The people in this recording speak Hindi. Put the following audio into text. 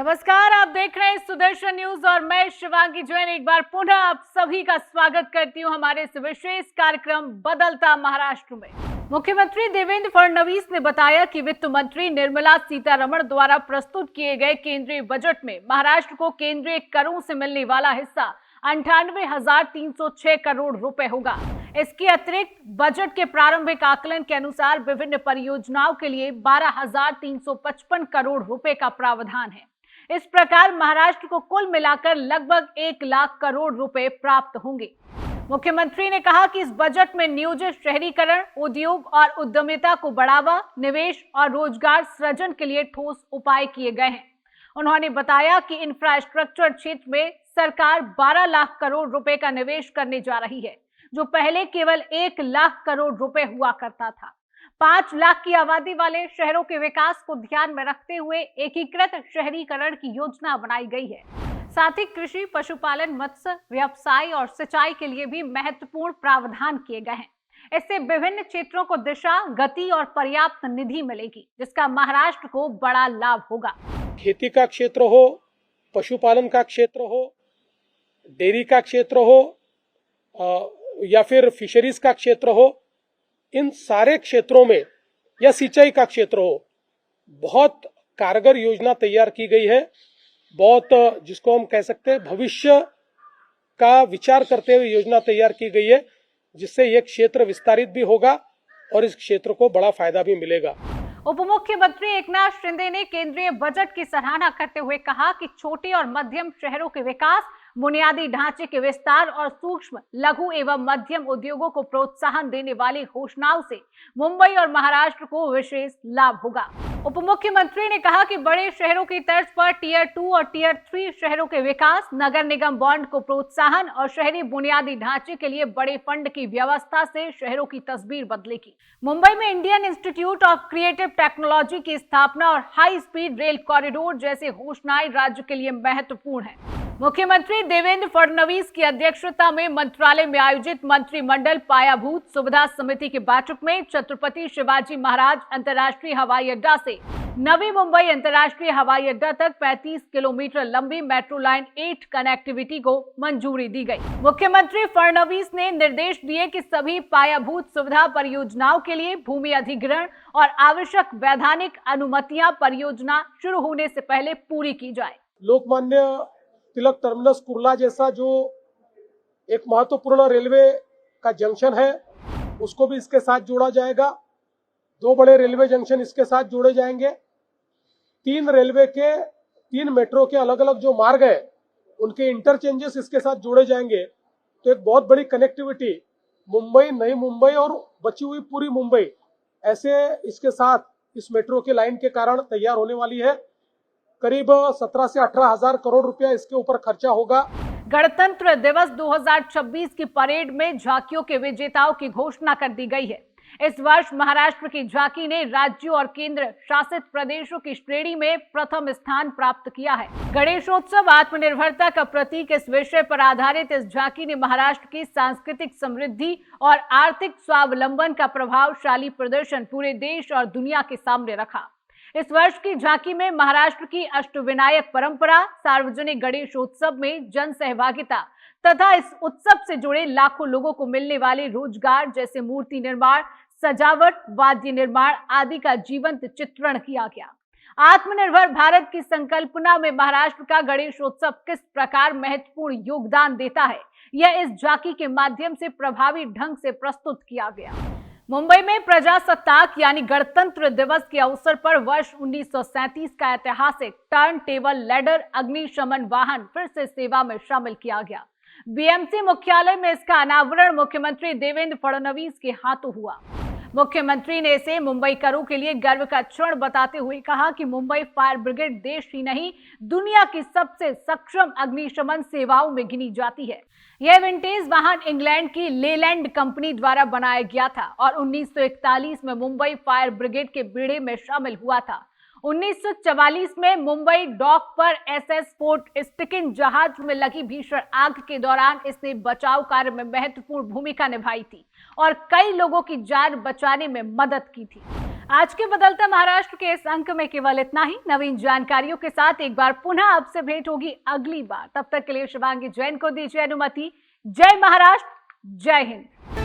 नमस्कार, आप देख रहे हैं सुदर्शन न्यूज और मैं शिवांगी जैन एक बार पुनः आप सभी का स्वागत करती हूं हमारे इस विशेष कार्यक्रम बदलता महाराष्ट्र में। मुख्यमंत्री देवेंद्र फडणवीस ने बताया कि वित्त मंत्री निर्मला सीतारमण द्वारा प्रस्तुत किए गए केंद्रीय बजट में महाराष्ट्र को केंद्रीय करों से मिलने वाला हिस्सा 98,306 करोड़ रुपए होगा। इसके अतिरिक्त बजट के प्रारंभिक आकलन के अनुसार विभिन्न परियोजनाओं के लिए 12,355 करोड़ रुपए का प्रावधान है। इस प्रकार महाराष्ट्र को कुल मिलाकर लगभग 1 लाख करोड़ रुपए प्राप्त होंगे। मुख्यमंत्री ने कहा कि इस बजट में नियोजित शहरीकरण, उद्योग और उद्यमिता को बढ़ावा, निवेश और रोजगार सृजन के लिए ठोस उपाय किए गए हैं। उन्होंने बताया कि इंफ्रास्ट्रक्चर क्षेत्र में सरकार 12 लाख करोड़ रुपए का निवेश करने जा रही है, जो पहले केवल 1 लाख करोड़ रुपए हुआ करता था। 5 लाख की आबादी वाले शहरों के विकास को ध्यान में रखते हुए एकीकृत शहरीकरण की योजना बनाई गई है। साथ ही कृषि, पशुपालन, मत्स्य व्यवसाय और सिंचाई के लिए भी महत्वपूर्ण प्रावधान किए गए हैं। इससे विभिन्न क्षेत्रों को दिशा, गति और पर्याप्त निधि मिलेगी, जिसका महाराष्ट्र को बड़ा लाभ होगा। खेती का क्षेत्र हो, पशुपालन का क्षेत्र हो, डेयरी का क्षेत्र हो या फिर फिशरीज का क्षेत्र हो, इन सारे क्षेत्रों में या सिंचाई का क्षेत्र हो, बहुत कारगर योजना तैयार की गई है। बहुत जिसको हम कह सकते हैं भविष्य का विचार करते हुए योजना तैयार की गई है, जिससे यह क्षेत्र विस्तारित भी होगा और इस क्षेत्र को बड़ा फायदा भी मिलेगा। उप मुख्यमंत्री एकनाथ शिंदे ने केंद्रीय बजट की सराहना करते हुए कहा कि छोटे और मध्यम शहरों के विकास, बुनियादी ढांचे के विस्तार और सूक्ष्म, लघु एवं मध्यम उद्योगों को प्रोत्साहन देने वाली घोषणाओं से मुंबई और महाराष्ट्र को विशेष लाभ होगा। उप मुख्यमंत्री ने कहा कि बड़े शहरों की तर्ज पर टियर 2 और टियर 3 शहरों के विकास, नगर निगम बॉन्ड को प्रोत्साहन और शहरी बुनियादी ढांचे के लिए बड़े फंड की व्यवस्था से शहरों की तस्वीर बदलेगी। मुंबई में Indian institute of creative technology की स्थापना और हाई स्पीड रेल कॉरिडोर जैसे घोषणाएं राज्य के लिए महत्वपूर्ण है। मुख्यमंत्री देवेंद्र फडणवीस की अध्यक्षता में मंत्रालय में आयोजित मंत्रिमंडल पायाभूत सुविधा समिति की बैठक में छत्रपति शिवाजी महाराज अंतर्राष्ट्रीय हवाई अड्डा से नवी मुंबई अंतर्राष्ट्रीय हवाई अड्डा तक 35 किलोमीटर लंबी मेट्रो लाइन 8 कनेक्टिविटी को मंजूरी दी गई। मुख्यमंत्री फडणवीस ने निर्देश दिए कि सभी पायाभूत सुविधा परियोजनाओं के लिए भूमि अधिग्रहण और आवश्यक वैधानिक अनुमतियां परियोजना शुरू होने से पहले पूरी की जाए। लोकमान्य तिलक टर्मिनस कुर्ला जैसा जो एक महत्वपूर्ण रेलवे का जंक्शन है, उसको भी इसके साथ जोड़ा जाएगा। 2 बड़े रेलवे जंक्शन इसके साथ जोड़े जाएंगे। 3 मेट्रो के अलग अलग जो मार्ग है, उनके इंटरचेंजेस इसके साथ जोड़े जाएंगे। तो एक बहुत बड़ी कनेक्टिविटी मुंबई, नई मुंबई और बची हुई पूरी मुंबई ऐसे इसके साथ इस मेट्रो के लाइन के कारण तैयार होने वाली है। करीब 17 से 18 हजार करोड़ रुपया इसके ऊपर खर्चा होगा। गणतंत्र दिवस 2026 की परेड में झांकियों के विजेताओं की घोषणा कर दी गई है। इस वर्ष महाराष्ट्र की झांकी ने राज्यों और केंद्र शासित प्रदेशों की श्रेणी में प्रथम स्थान प्राप्त किया है। गणेशोत्सव आत्मनिर्भरता का प्रतीक इस विषय पर आधारित इस झांकी ने महाराष्ट्र की सांस्कृतिक समृद्धि और आर्थिक स्वावलंबन का प्रभावशाली प्रदर्शन पूरे देश और दुनिया के सामने रखा। इस वर्ष की झांकी में महाराष्ट्र की अष्टविनायक परंपरा, सार्वजनिक गणेशोत्सव में जन सहभागिता तथा इस उत्सव से जुड़े लाखों लोगों को मिलने वाले रोजगार जैसे मूर्ति निर्माण, सजावट, वाद्य निर्माण आदि का जीवंत चित्रण किया गया। आत्मनिर्भर भारत की संकल्पना में महाराष्ट्र का गणेशोत्सव किस प्रकार महत्वपूर्ण योगदान देता है, यह इस झांकी के माध्यम से प्रभावी ढंग से प्रस्तुत किया गया। मुंबई में प्रजासत्ताक यानी गणतंत्र दिवस के अवसर पर वर्ष 1937 का ऐतिहासिक टर्न टेबल लैडर अग्निशमन वाहन फिर से सेवा में शामिल किया गया। बीएमसी मुख्यालय में इसका अनावरण मुख्यमंत्री देवेंद्र फडणवीस के हाथों हुआ। मुख्यमंत्री ने इसे मुंबईकरों के लिए गर्व का क्षण बताते हुए कहा कि मुंबई फायर ब्रिगेड देश ही नहीं, दुनिया की सबसे सक्षम अग्निशमन सेवाओं में गिनी जाती है। यह विंटेज वाहन इंग्लैंड की लेलैंड कंपनी द्वारा बनाया गया था और 1941 में मुंबई फायर ब्रिगेड के बेड़े में शामिल हुआ था। 1944 में मुंबई डॉक पर एसएस फोर्ट स्टिकिन जहाज में लगी भीषण आग के दौरान इसने बचाव कार्य में महत्वपूर्ण भूमिका निभाई थी और कई लोगों की जान बचाने में मदद की थी। आज के बदलता महाराष्ट्र के इस अंक में केवल इतना ही। नवीन जानकारियों के साथ एक बार पुनः आपसे भेंट होगी अगली बार। तब तक के लिए शिवांगी जैन को दीजिए अनुमति। जय महाराष्ट्र, जय हिंद।